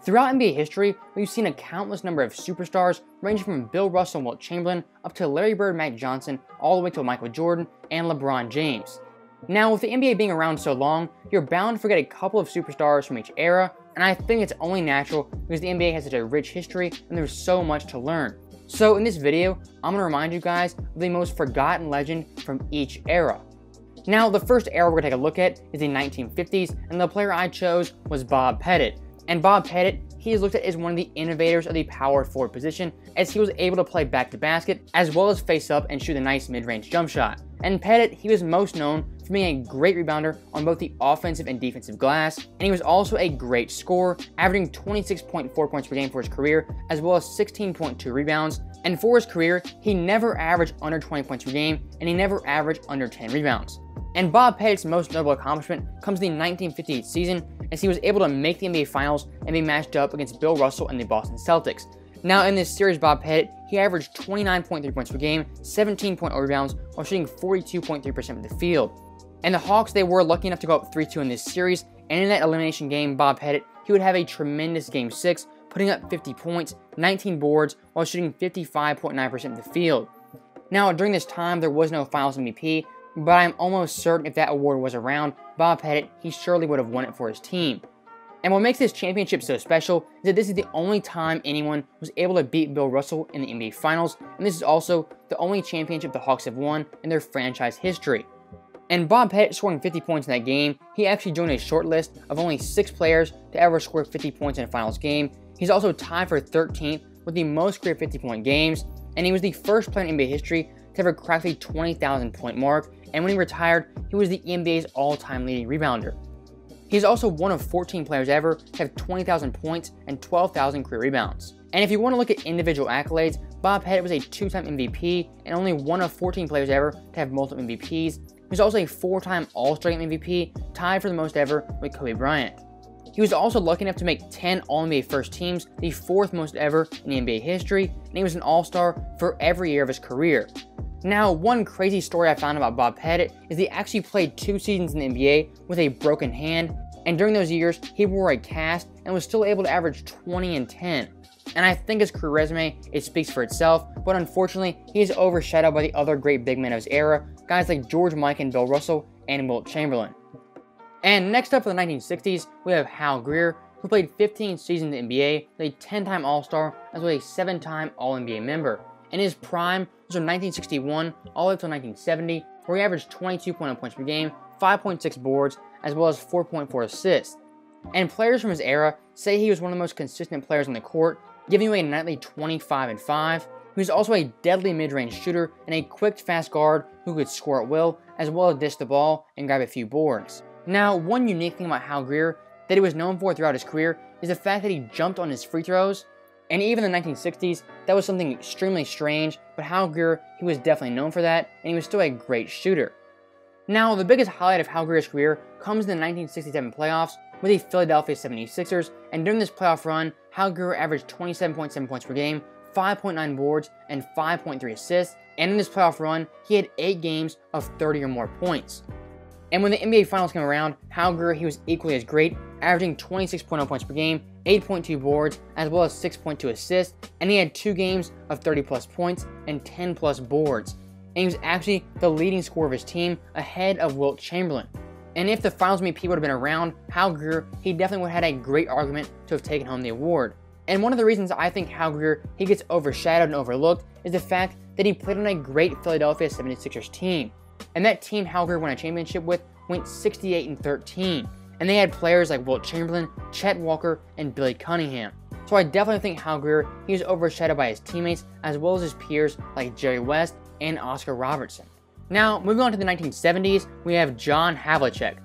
Throughout NBA history, we've seen a countless number of superstars ranging from Bill Russell and Wilt Chamberlain up to Larry Bird, Magic Johnson, all the way to Michael Jordan and LeBron James. Now, with the NBA being around so long, you're bound to forget a couple of superstars from each era, and I think it's only natural because the NBA has such a rich history and there's so much to learn. So in this video, I'm going to remind you guys of the most forgotten legend from each era. Now, the first era we're going to take a look at is the 1950s, and the player I chose was Bob Pettitt. And Bob Pettitt, he is looked at as one of the innovators of the power forward position, as he was able to play back to basket, as well as face up and shoot a nice mid-range jump shot. And Pettitt, he was most known for being a great rebounder on both the offensive and defensive glass, and he was also a great scorer, averaging 26.4 points per game for his career, as well as 16.2 rebounds. And for his career, he never averaged under 20 points per game, and he never averaged under 10 rebounds. And Bob Pettitt's most notable accomplishment comes in the 1958 season, as he was able to make the NBA Finals and be matched up against Bill Russell and the Boston Celtics. Now, in this series, Bob Pettitt, he averaged 29.3 points per game, 17.0 rebounds, while shooting 42.3% from the field. And the Hawks, they were lucky enough to go up 3-2 in this series, and in that elimination game, Bob Pettitt, he would have a tremendous Game 6, putting up 50 points, 19 boards, while shooting 55.9% from the field. Now, during this time, there was no Finals MVP, but I'm almost certain if that award was around, Bob Pettitt, he surely would have won it for his team. And what makes this championship so special is that this is the only time anyone was able to beat Bill Russell in the NBA Finals, and this is also the only championship the Hawks have won in their franchise history. And Bob Pettitt scoring 50 points in that game, he actually joined a short list of only 6 players to ever score 50 points in a Finals game. He's also tied for 13th with the most career 50-point games, and he was the first player in NBA history to ever crack the 20,000 point mark, and when he retired, he was the NBA's all-time leading rebounder. He's also one of 14 players ever to have 20,000 points and 12,000 career rebounds. And if you want to look at individual accolades, Bob Pettitt was a 2-time MVP and only one of 14 players ever to have multiple MVPs. He was also a 4-time All-Star Game MVP, tied for the most ever with Kobe Bryant. He was also lucky enough to make 10 All-NBA first teams, the 4th most ever in the NBA history, and he was an All-Star for every year of his career. Now, one crazy story I found about Bob Pettitt is he actually played 2 seasons in the NBA with a broken hand, and during those years, he wore a cast and was still able to average 20 and 10. And I think his career resume, it speaks for itself, but unfortunately, he is overshadowed by the other great big men of his era, guys like George Mikan and Bill Russell and Wilt Chamberlain. And next up for the 1960s, we have Hal Greer, who played 15 seasons in the NBA, was a 10-time All-Star, as well as a 7-time All-NBA member. In his prime was from 1961 all the way up to 1970, where he averaged 22.0 points per game, 5.6 boards, as well as 4.4 assists. And players from his era say he was one of the most consistent players on the court, giving away a nightly 25 and 5. He was also a deadly mid-range shooter and a quick, fast guard who could score at will, as well as dish the ball and grab a few boards. Now, one unique thing about Hal Greer that he was known for throughout his career is the fact that he jumped on his free throws. And even in the 1960s, that was something extremely strange, but Hal Greer, he was definitely known for that, and he was still a great shooter. Now, the biggest highlight of Hal Greer's career comes in the 1967 playoffs with the Philadelphia 76ers, and during this playoff run, Hal Greer averaged 27.7 points per game, 5.9 boards, and 5.3 assists, and in this playoff run, he had 8 games of 30 or more points. And when the NBA Finals came around, Hal Greer, he was equally as great, averaging 26.0 points per game, 8.2 boards, as well as 6.2 assists, and he had 2 games of 30 plus points and 10 plus boards. And he was actually the leading scorer of his team, ahead of Wilt Chamberlain. And if the Finals MVP would have been around, Hal Greer, he definitely would have had a great argument to have taken home the award. And one of the reasons I think Hal Greer, he gets overshadowed and overlooked is the fact that he played on a great Philadelphia 76ers team. And that team Hal Greer won a championship with went 68-13. And they had players like Wilt Chamberlain, Chet Walker, and Billy Cunningham. So I definitely think Hal Greer, he was overshadowed by his teammates as well as his peers like Jerry West and Oscar Robertson. Now, moving on to the 1970s, we have John Havlicek.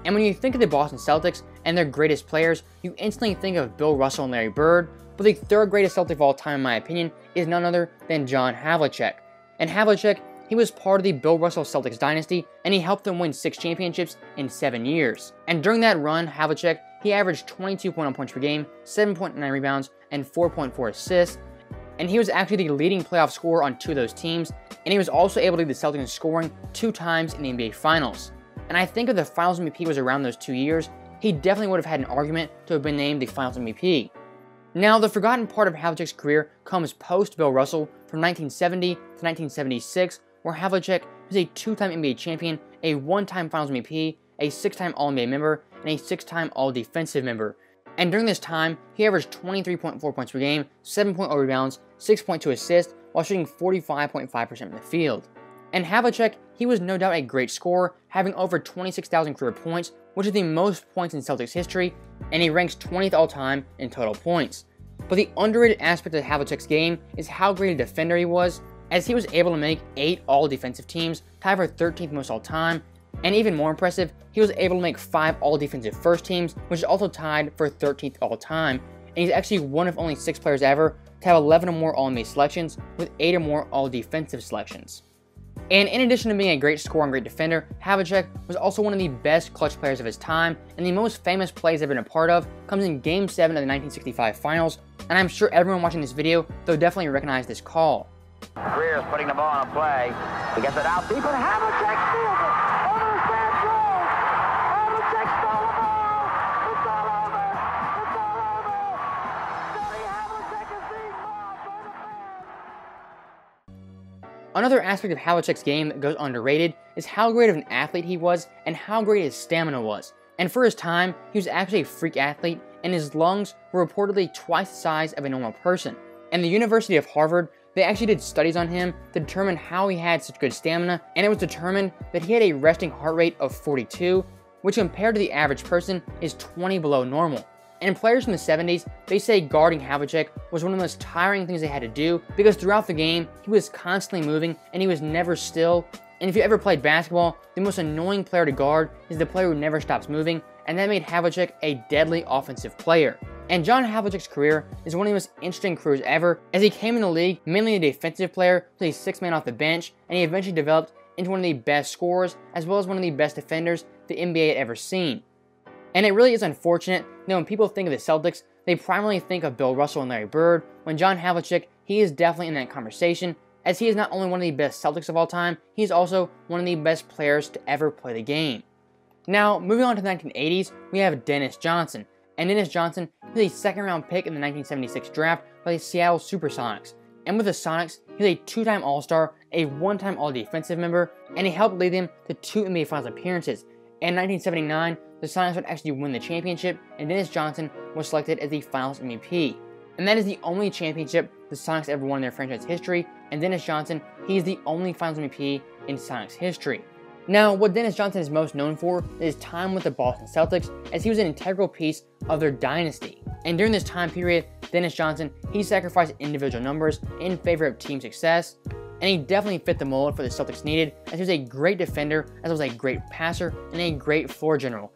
And when you think of the Boston Celtics and their greatest players, you instantly think of Bill Russell and Larry Bird, but the 3rd greatest Celtic of all time in my opinion is none other than John Havlicek. And Havlicek, he was part of the Bill Russell Celtics dynasty, and he helped them win 6 championships in 7 years. And during that run, Havlicek, he averaged 22.1 points per game, 7.9 rebounds, and 4.4 assists. And he was actually the leading playoff scorer on 2 of those teams, and he was also able to lead the Celtics in scoring 2 times in the NBA Finals. And I think if the Finals MVP was around those 2 years, he definitely would have had an argument to have been named the Finals MVP. Now, the forgotten part of Havlicek's career comes post Bill Russell from 1970 to 1976, where Havlicek was a 2-time NBA champion, a 1-time Finals MVP, a 6-time All-NBA member, and a 6-time All-Defensive member. And during this time, he averaged 23.4 points per game, 7.0 rebounds, 6.2 assists, while shooting 45.5% from the field. And Havlicek, he was no doubt a great scorer, having over 26,000 career points, which is the most points in Celtics history, and he ranks 20th all-time in total points. But the underrated aspect of Havlicek's game is how great a defender he was, as he was able to make 8 all-defensive teams, tied for 13th most all-time, and even more impressive, he was able to make 5 all-defensive first teams, which is also tied for 13th all-time, and he's actually one of only 6 players ever to have 11 or more All-NBA selections, with 8 or more all-defensive selections. And in addition to being a great scorer and great defender, Havlicek was also one of the best clutch players of his time, and the most famous plays I've been a part of comes in Game 7 of the 1965 Finals, and I'm sure everyone watching this video, they'll definitely recognize this call. Greer is putting the ball on a play. He gets it out deep, and Havlicek steals it over the stand throw. Havlicek stole the ball. It's all over. It's all over. Johnny Havlicek is being mobbed by the fans. Another aspect of Havlicek's game that goes underrated is how great of an athlete he was and how great his stamina was. And for his time, he was actually a freak athlete, and his lungs were reportedly twice the size of a normal person. And the University of Harvard, they actually did studies on him to determine how he had such good stamina, and it was determined that he had a resting heart rate of 42, which compared to the average person is 20 below normal. And players from the 70s, they say guarding Havlicek was one of the most tiring things they had to do, because throughout the game, he was constantly moving and he was never still. And if you ever played basketball, the most annoying player to guard is the player who never stops moving, and that made Havlicek a deadly offensive player. And John Havlicek's career is one of the most interesting careers ever, as he came in the league mainly a defensive player, played 6-man off the bench, and he eventually developed into one of the best scorers, as well as one of the best defenders the NBA had ever seen. And it really is unfortunate that when people think of the Celtics, they primarily think of Bill Russell and Larry Bird, when John Havlicek, he is definitely in that conversation, as he is not only one of the best Celtics of all time, he is also one of the best players to ever play the game. Now, moving on to the 1980s, we have Dennis Johnson. And Dennis Johnson was a 2nd-round pick in the 1976 draft by the Seattle Supersonics. And with the Sonics, he was a 2-time All-Star, a 1-time All-Defensive member, and he helped lead them to 2 NBA Finals appearances. In 1979, the Sonics would actually win the championship, and Dennis Johnson was selected as the Finals MVP. And that is the only championship the Sonics ever won in their franchise history, and Dennis Johnson, he is the only Finals MVP in Sonics history. Now, what Dennis Johnson is most known for is his time with the Boston Celtics, as he was an integral piece of their dynasty. And during this time period, Dennis Johnson, he sacrificed individual numbers in favor of team success, and he definitely fit the mold for the Celtics needed, as he was a great defender, as well as a great passer, and a great floor general.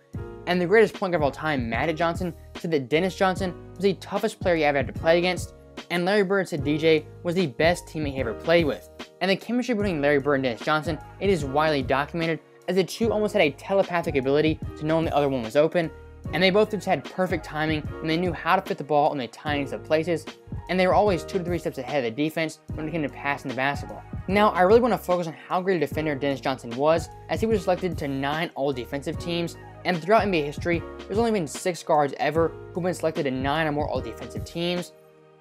And the greatest point guard of all time, Magic Johnson, said that Dennis Johnson was the toughest player he ever had to play against, and Larry Bird said DJ was the best teammate he ever played with. And the chemistry between Larry Bird and Dennis Johnson, it is widely documented, as the two almost had a telepathic ability to know when the other one was open, and they both just had perfect timing, and they knew how to fit the ball in the tiniest of places, and they were always 2 to 3 steps ahead of the defense when it came to passing the basketball. Now, I really want to focus on how great a defender Dennis Johnson was, as he was selected to 9 all-defensive teams, and throughout NBA history, there's only been 6 guards ever who've been selected to 9 or more all-defensive teams.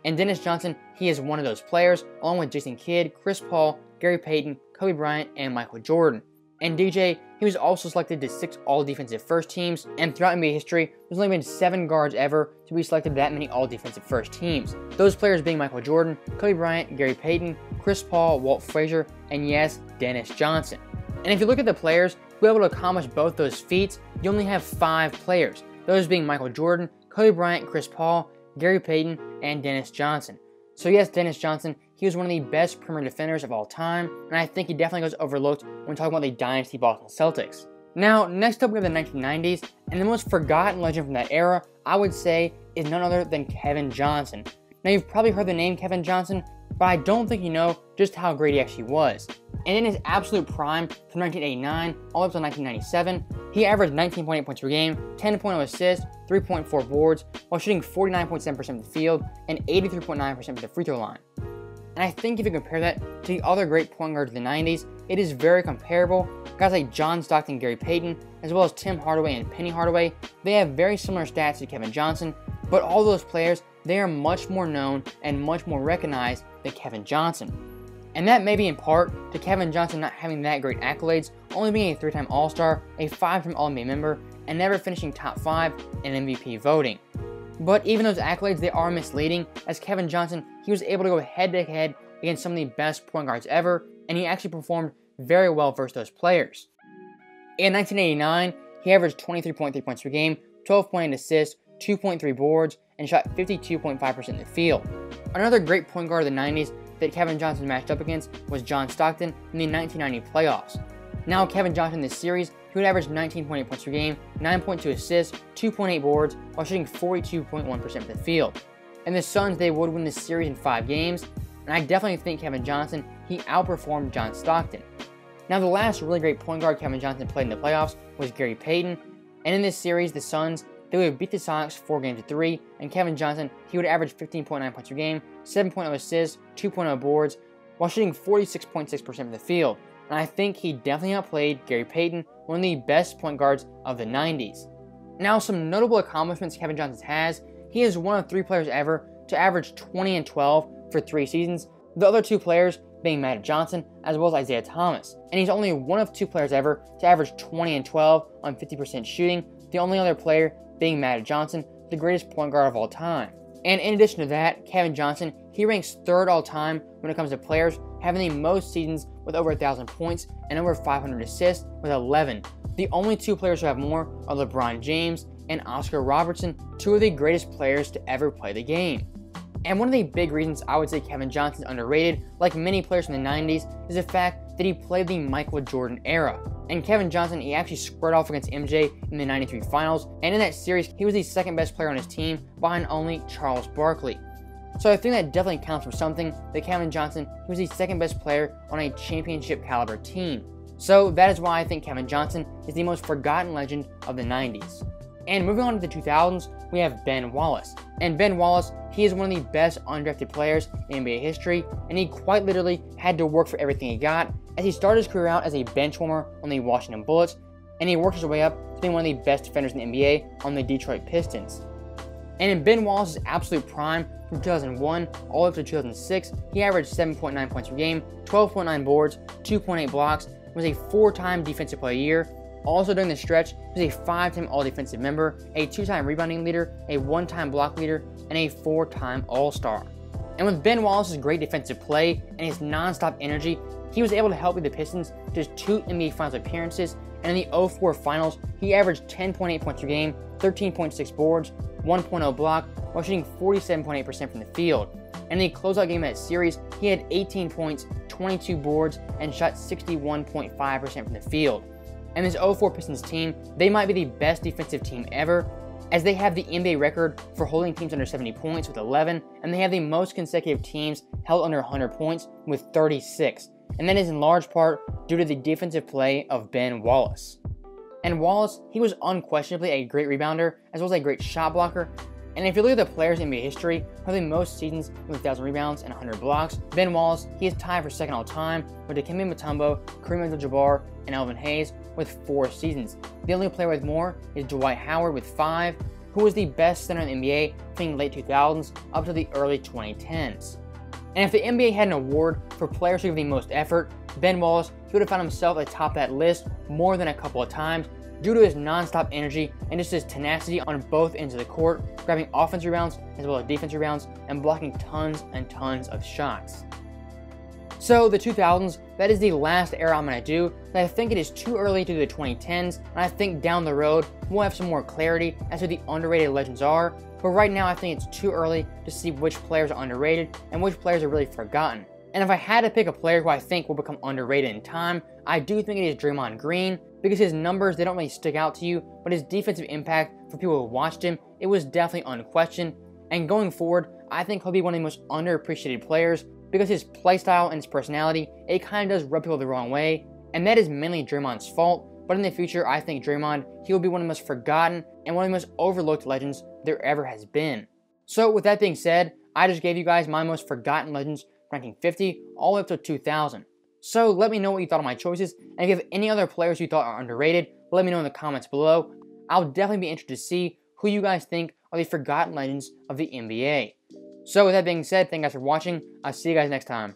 And Dennis Johnson, he is one of those players, along with Jason Kidd, Chris Paul, Gary Payton, Kobe Bryant, and Michael Jordan. And DJ, he was also selected to 6 all-defensive first teams, and throughout NBA history, there's only been 7 guards ever to be selected to that many all-defensive first teams. Those players being Michael Jordan, Kobe Bryant, Gary Payton, Chris Paul, Walt Frazier, and yes, Dennis Johnson. And if you look at the players who were able to accomplish both those feats, you only have 5 players, those being Michael Jordan, Kobe Bryant, Chris Paul, Gary Payton, and Dennis Johnson. So yes, Dennis Johnson, he was one of the best perimeter defenders of all time, and I think he definitely goes overlooked when talking about the dynasty Boston Celtics. Now, next up we have the 1990s, and the most forgotten legend from that era, I would say, is none other than Kevin Johnson. Now, you've probably heard the name Kevin Johnson, but I don't think you know just how great he actually was. And in his absolute prime from 1989 all the way up to 1997, he averaged 19.8 points per game, 10.0 assists, 3.4 boards, while shooting 49.7% of the field and 83.9% of the free throw line. And I think if you compare that to the other great point guards of the 90s, it is very comparable, Guys like John Stockton, Gary Payton, as well as Tim Hardaway and Penny Hardaway, they have very similar stats to Kevin Johnson, but all those players, they are much more known and much more recognized than Kevin Johnson. And that may be in part to Kevin Johnson not having that great accolades, only being a 3-time All-Star, a 5-time All-NBA member, and never finishing top 5 in MVP voting. But even those accolades, they are misleading, as Kevin Johnson, he was able to go head-to-head against some of the best point guards ever, and he actually performed very well versus those players. In 1989, he averaged 23.3 points per game, 12.8 assists, 2.3 boards, and shot 52.5% in the field. Another great point guard of the 90s that Kevin Johnson matched up against was John Stockton in the 1990 playoffs. Now Kevin Johnson in this series, he would average 19.8 points per game, 9.2 assists, 2.8 boards, while shooting 42.1% from the field. And the Suns, they would win this series in 5 games, and I definitely think Kevin Johnson, he outperformed John Stockton. Now the last really great point guard Kevin Johnson played in the playoffs was Gary Payton, and in this series, the Suns, they would beat the Sox 4-3, and Kevin Johnson, he would average 15.9 points per game, 7.0 assists, 2.0 boards, while shooting 46.6% from the field. And I think he definitely outplayed Gary Payton, one of the best point guards of the 90s. Now, some notable accomplishments Kevin Johnson has: he is one of 3 players ever to average 20 and 12 for 3 seasons, the other 2 players being Magic Johnson as well as Isaiah Thomas. And he's only one of 2 players ever to average 20 and 12 on 50% shooting, the only other player being Magic Johnson, the greatest point guard of all time. And in addition to that, Kevin Johnson, he ranks 3rd all time when it comes to players having the most seasons with over 1,000 points and over 500 assists with 11. The only 2 players who have more are LeBron James and Oscar Robertson, 2 of the greatest players to ever play the game. And one of the big reasons I would say Kevin Johnson is underrated, like many players from the 90s, is the fact that he played the Michael Jordan era. And Kevin Johnson, he actually squared off against MJ in the 93 finals, and in that series, he was the 2nd best player on his team, behind only Charles Barkley. So I think that definitely counts for something, that Kevin Johnson, he was the 2nd best player on a championship caliber team. So that is why I think Kevin Johnson is the most forgotten legend of the 90s. And moving on to the 2000s, we have Ben Wallace. And Ben Wallace, he is one of the best undrafted players in NBA history, and he quite literally had to work for everything he got, as he started his career out as a bench warmer on the Washington Bullets, and he worked his way up to being one of the best defenders in the NBA on the Detroit Pistons. And in Ben Wallace's absolute prime, from 2001 all the way up to 2006, he averaged 7.9 points per game, 12.9 boards, 2.8 blocks, was a 4-time Defensive Player of the Year. Also during this stretch, he was a 5-time All-Defensive member, a 2-time rebounding leader, a 1-time block leader, and a 4-time All-Star. And with Ben Wallace's great defensive play and his non-stop energy, he was able to help lead the Pistons to just 2 NBA Finals appearances, and in the 2004 Finals, he averaged 10.8 points per game, 13.6 boards, 1.0 block, while shooting 47.8% from the field. And in the closeout game of that series, he had 18 points, 22 boards, and shot 61.5% from the field. And this 2004 Pistons team, they might be the best defensive team ever, as they have the NBA record for holding teams under 70 points with 11, and they have the most consecutive teams held under 100 points with 36. And that is in large part due to the defensive play of Ben Wallace. And Wallace, he was unquestionably a great rebounder, as well as a great shot blocker. And if you look at the players in NBA history who have the most seasons with 1,000 rebounds and 100 blocks, Ben Wallace, he is tied for 2nd all time with Dikembe Mutombo, Kareem Abdul-Jabbar, and Elvin Hayes with 4 seasons. The only player with more is Dwight Howard with 5, who was the best center in the NBA from the late 2000s up to the early 2010s. And if the NBA had an award for players who give the most effort, Ben Wallace, he would have found himself atop that list more than a couple of times due to his non-stop energy and just his tenacity on both ends of the court, grabbing offensive rebounds as well as defensive rebounds and blocking tons and tons of shots. So the 2000s, that is the last era I'm going to do, and I think it is too early to do the 2010s, and I think down the road we'll have some more clarity as to who the underrated legends are, but right now I think it's too early to see which players are underrated and which players are really forgotten. And if I had to pick a player who I think will become underrated in time, I do think it is Draymond Green, because his numbers, they don't really stick out to you, but his defensive impact for people who watched him, it was definitely unquestioned. And going forward, I think he'll be one of the most underappreciated players, because his playstyle and his personality, it kind of does rub people the wrong way, and that is mainly Draymond's fault. But in the future, I think Draymond, he will be one of the most forgotten and one of the most overlooked legends there ever has been. So with that being said, I just gave you guys my most forgotten legends, ranking 50 all the way up to 2000. So let me know what you thought of my choices, and if you have any other players you thought are underrated, let me know in the comments below. I'll definitely be interested to see who you guys think are the forgotten legends of the NBA. So with that being said, thank you guys for watching. I'll see you guys next time.